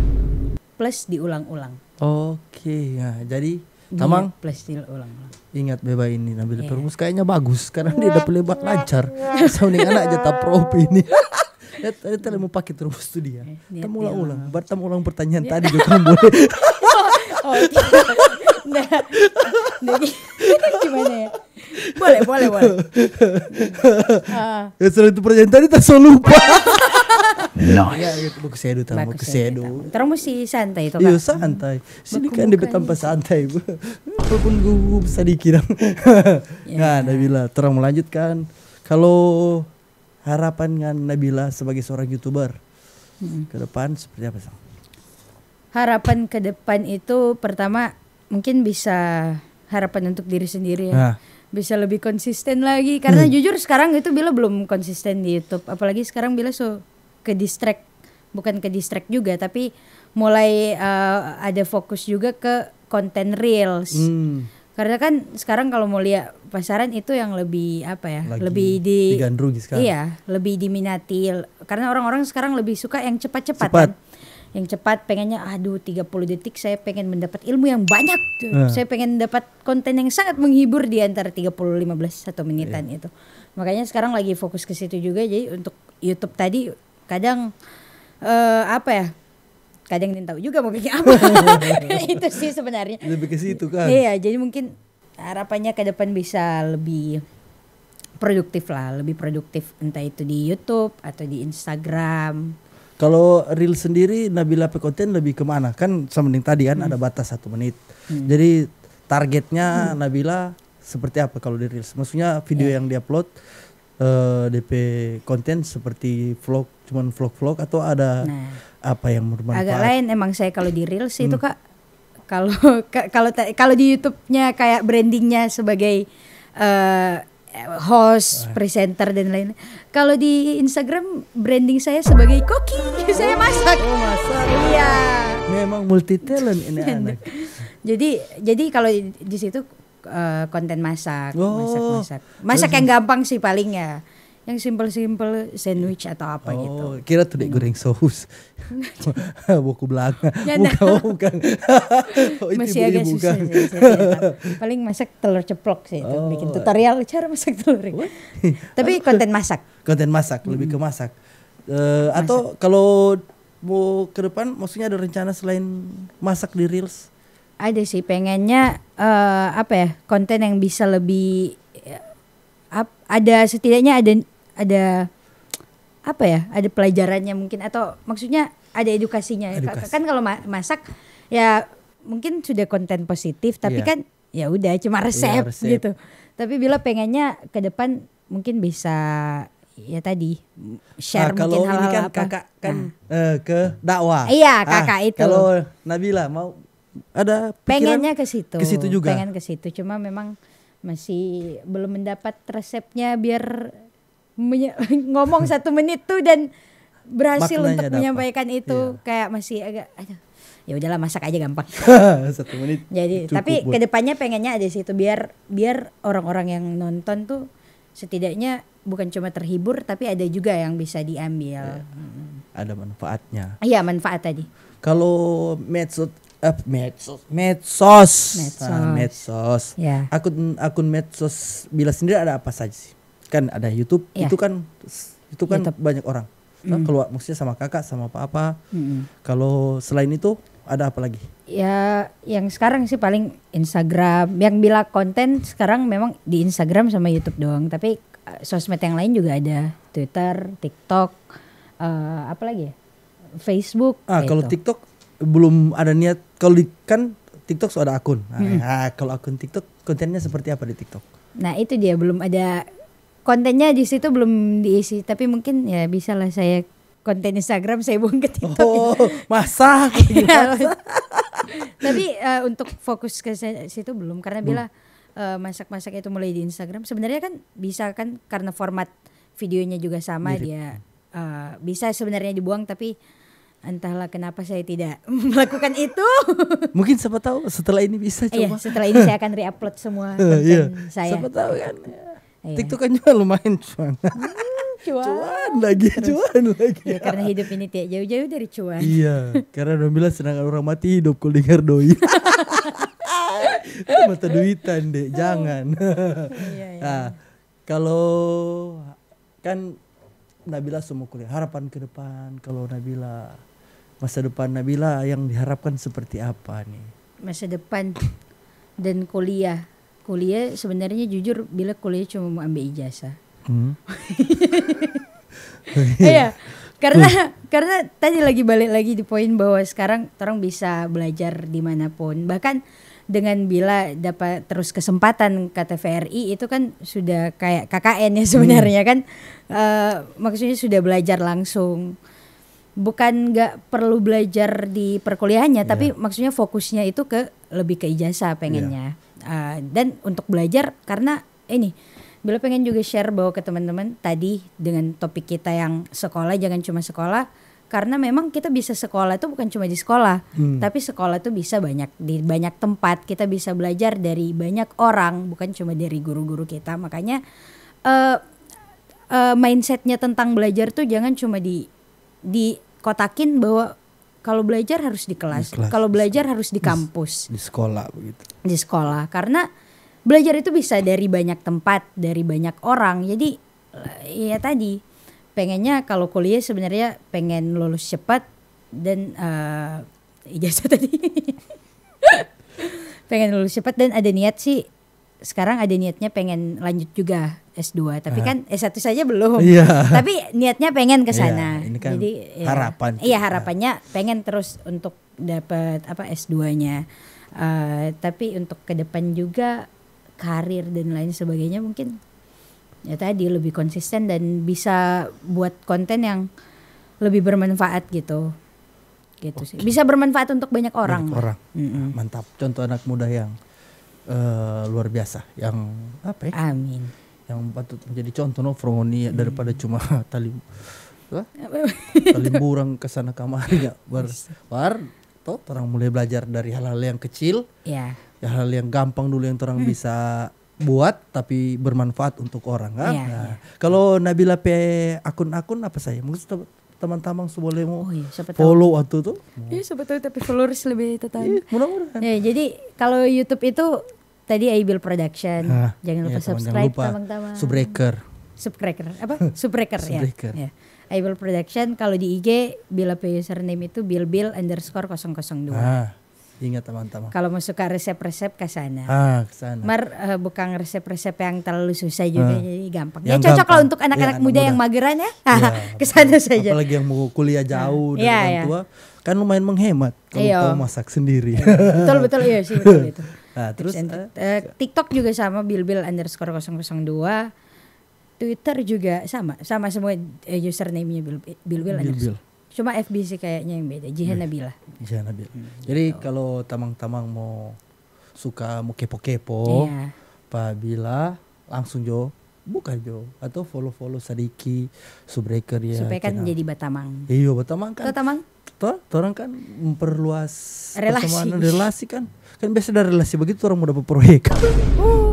plus diulang-ulang. Oke, jadi Tamang plus diulang-ulang. Ingat beba ini Nabila rumus kayaknya bagus karena dia dapat lebat lancar. Sounding anak aja tak prop ini. Kita mau pakai rumus tuh dia. Kita ulang-ulang. Ulang pertanyaan tadi juga boleh. Gimana ya? Boleh. Setelah itu pertanyaan tadi tak selalu lupa. Baku sedu. Terus mesti santai itu Iya santai. Sini kan dia tanpa santai. Walaupun gue sedikit. Nah Nabila terang melanjutkan. Kalau harapan dengan Nabila sebagai seorang YouTuber ke depan seperti apa Sang? Harapan ke depan itu pertama mungkin bisa harapan untuk diri sendiri ya. Bisa lebih konsisten lagi karena jujur sekarang itu bila belum konsisten di YouTube. Apalagi sekarang bila ke distract, bukan ke distract juga tapi mulai ada fokus juga ke konten reels. Karena kan sekarang kalau mau lihat pasaran itu yang lebih apa ya, Lagi lebih digandrungi sekarang. iya, lebih diminati karena orang-orang sekarang lebih suka yang cepat-cepat Cepat. kan. Yang cepat pengennya 30 detik saya pengen mendapat ilmu yang banyak. Saya pengen dapat konten yang sangat menghibur di antara 30-15 1 menitan itu. Makanya sekarang lagi fokus ke situ juga. Jadi untuk YouTube tadi kadang apa ya? Kadang tidak tahu juga mau bikin apa. Itu sih sebenarnya. Lebih ke situ kan. Iya, jadi mungkin harapannya ke depan bisa lebih produktif lah, lebih produktif entah itu di YouTube atau di Instagram. Kalau reel sendiri Nabila konten lebih kemana? Kan sementing tadi kan ada batas 1 menit. Jadi targetnya Nabila seperti apa kalau di reels? Maksudnya video yang diupload DP konten seperti vlog, cuman vlog-vlog atau ada apa yang bermanfaat? Agak lain emang saya kalau di reels itu Kak. Kalau di YouTube-nya kayak brandingnya sebagai host, presenter dan lain. Kalau di Instagram branding saya sebagai koki, saya masak. Oh, masak. Iya. Memang multi talent ini anak. Jadi kalau di situ konten masak, Oh. masak yang gampang sih paling ya. Yang simple-simple sandwich atau apa gitu. Oh, kira tuh dek goreng saus. Buku belakang. Ya, Bukan. Oh, itu masih agak ibu-ibu susah kan. sih, saya paling masak telur ceplok sih itu. Bikin tutorial cara masak telur. Tapi konten masak. Konten masak, lebih ke masak. Atau kalau mau ke depan maksudnya ada rencana selain masak di reels? Ada sih pengennya apa ya, konten yang bisa lebih ada setidaknya ada apa ya, ada pelajarannya mungkin atau maksudnya ada edukasinya. Kan kalau masak ya mungkin sudah konten positif tapi kan ya udah cuma resep, gitu. Tapi bila pengennya ke depan mungkin bisa ya tadi share mungkin kalau hal-hal ini kan apa. kakak kan ke dakwah. Iya, kakak itu. Kalau Nabila mau ada pikiran Pengennya ke situ. Ke situ juga. Pengen ke situ, cuma memang masih belum mendapat resepnya biar ngomong 1 menit tuh dan berhasil Maknanya untuk menyampaikan itu. Kayak masih agak ya udahlah masak aja gampang. 1 menit. Jadi tapi kedepannya pengennya ada situ biar orang-orang yang nonton tuh setidaknya bukan cuma terhibur tapi ada juga yang bisa diambil. Ada manfaatnya. Iya, manfaat tadi. Kalau medsos. Ya. Akun medsos Bila sendiri ada apa saja sih? Kan ada YouTube, itu kan YouTube. Banyak orang. Kalau maksudnya sama kakak, sama apa-apa. Kalau selain itu ada apa lagi? Ya, yang sekarang sih paling Instagram. Yang Bila konten sekarang memang di Instagram sama YouTube doang. Tapi sosmed yang lain juga ada, Twitter, TikTok, apa lagi ya? Facebook. Kalau TikTok belum ada niat. Kalau kan TikTok sudah ada akun. Kalau akun TikTok kontennya seperti apa di TikTok? Nah itu dia, belum ada kontennya di situ, belum diisi. Tapi mungkin ya bisa lah saya konten Instagram saya buang ke TikTok. Oh, masak. Tapi untuk fokus ke situ belum, karena bila masak-masak itu mulai di Instagram sebenarnya kan bisa kan, karena format videonya juga sama. Mirip. Dia bisa sebenarnya dibuang, tapi entahlah kenapa saya tidak melakukan itu. Mungkin siapa tahu setelah ini bisa coba. Iya, setelah ini saya akan re-upload semua konten saya. Siapa tahu kan. TikTok kan juga lumayan cuan. Cuan lagi. Ya, karena hidup ini tidak jauh-jauh dari cuan. Iya, karena orang bilang sedangkan orang mati hidup kalau dengar doi. Mata duitan deh, jangan. Nah, kalau kan Nabila semua kuliah, harapan ke depan kalau Nabila, masa depan Nabila yang diharapkan seperti apa nih? Masa depan dan kuliah sebenarnya jujur bila kuliah cuma mau ambil ijazah. Iya, karena tadi lagi balik lagi di poin bahwa sekarang orang bisa belajar dimanapun, bahkan dengan bila dapat terus kesempatan ke TVRI itu kan sudah kayak KKN ya sebenarnya kan, maksudnya sudah belajar langsung, bukan nggak perlu belajar di perkuliahannya, tapi maksudnya fokusnya itu lebih ke ijazah pengennya. Dan untuk belajar karena ini bila pengen juga share bahwa ke teman-teman tadi dengan topik kita yang sekolah, jangan cuma sekolah, karena memang kita bisa sekolah itu bukan cuma di sekolah, tapi sekolah itu bisa di banyak tempat. Kita bisa belajar dari banyak orang, bukan cuma dari guru-guru kita. Makanya mindsetnya tentang belajar tuh jangan cuma dikotakin bahwa kalau belajar harus di kelas, kalau belajar harus di kampus, di sekolah begitu. Di sekolah, karena belajar itu bisa dari banyak tempat, dari banyak orang. Jadi ya tadi pengennya kalau kuliah sebenarnya pengen lulus cepat dan ijazah tadi pengen lulus cepat dan ada niat sih. Sekarang ada niatnya pengen lanjut juga S2, tapi kan S1 saja belum. Tapi niatnya pengen ke sana. Ini kan jadi harapan. Iya, harapannya pengen terus untuk dapat S2-nya. Tapi untuk ke depan juga karir dan lain sebagainya mungkin ya tadi lebih konsisten dan bisa buat konten yang lebih bermanfaat gitu. Gitu sih. Bisa bermanfaat untuk banyak orang. Mantap. Contoh anak muda yang luar biasa, yang apa ya? Amin. Yang patut menjadi contoh Frongoni daripada cuma tali burang kesana kamari ya. Toh orang mulai belajar dari hal-hal yang kecil, hal-hal yang gampang dulu yang orang bisa buat tapi bermanfaat untuk orang kan. Kalau Nabila akun-akun apa saya? Mungkin teman-teman boleh mau follow waktu tuh. Iya, sebetulnya tapi followers lebih tetap. Mudah-mudahan. Ya, jadi kalau YouTube itu tadi Aibil Production. Jangan lupa subscribe teman-teman. Subbreaker apa? Subbreaker ya. Aibil Production. Kalau di IG Bila username itu bilbil_002. Ingat teman-teman. Kalau mau suka resep-resep ke sana. Kesana. Bukan resep-resep yang terlalu susah juga, jadi gampang. Ya cocok lah untuk anak-anak muda yang mageran ya. Kesana saja. Apalagi yang mau kuliah jauh dari orang tua, kan lumayan menghemat kalau mau masak sendiri. Betul iya sih, betul itu. Nah, terus TikTok juga sama bilbil_002. Twitter juga sama semua username-nya bilbil_. Cuma FB sih kayaknya yang beda. Jihan Nabila. Jadi kalau tamang-tamang mau kepo-kepo, Pak Bila langsung buka atau follow Sadiki Subbreaker ya. Supaya kan jadi Batamang. Iya, Batamang kan. Orang kan memperluas relasi kan. Kan biasa dari relasi begitu orang mau dapat proyek.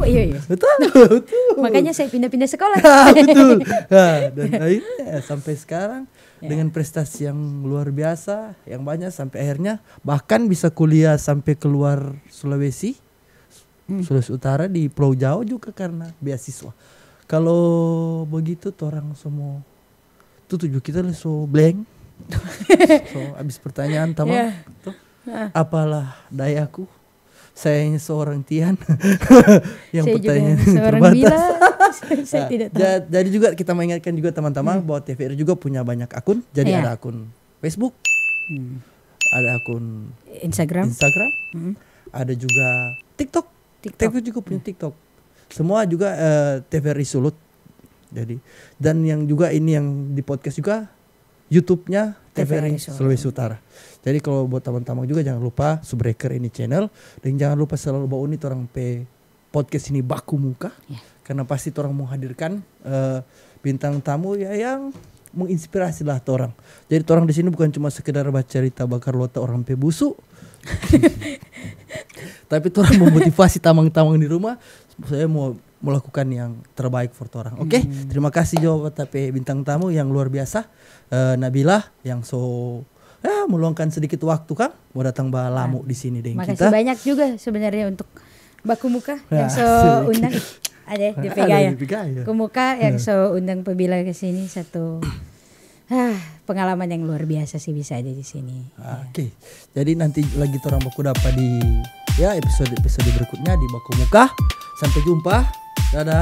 Iya. Betul. Makanya saya pindah-pindah sekolah. Betul. Dan akhirnya sampai sekarang dengan prestasi yang luar biasa, yang banyak sampai akhirnya bahkan bisa kuliah sampai keluar Sulawesi Utara di Pulau Jawa juga karena beasiswa. Kalau begitu orang semua tujuh kita so blank. So habis pertanyaan apalah dayaku, saya seorang Tian yang saya pertanyaan terbatas. Saya tidak tahu. Jadi juga kita mengingatkan juga teman-teman bahwa TVRI juga punya banyak akun. Jadi ada akun Facebook, ada akun Instagram, ada juga TikTok. TVRI juga punya TikTok. Semua juga TVRI Sulut. Jadi dan yang juga ini yang di podcast juga YouTube-nya TVRI Sulawesi Utara. Jadi kalau buat teman-teman juga jangan lupa Subbreaker ini channel, dan jangan lupa selalu bawa ini orang podcast ini baku muka. Karena pasti orang mau hadirkan bintang tamu yang menginspirasi lah orang. Jadi orang di sini bukan cuma sekedar baca cerita bakar lota orang busuk. Tapi orang memotivasi tamang-tamang di rumah. Saya mau melakukan yang terbaik for orang. Oke, terima kasih jawab tapi bintang tamu yang luar biasa, Nabila yang meluangkan sedikit waktu Kang mau datang balamu di sini dengan kita. Makasih banyak juga sebenarnya untuk baku muka yang undang. Ada di Kumuka yang undang Pebila ke sini satu pengalaman yang luar biasa sih bisa ada di sini. Oke. Jadi nanti lagi orang baku dapat di episode berikutnya di Baku Muka. Sampai jumpa. Dadah.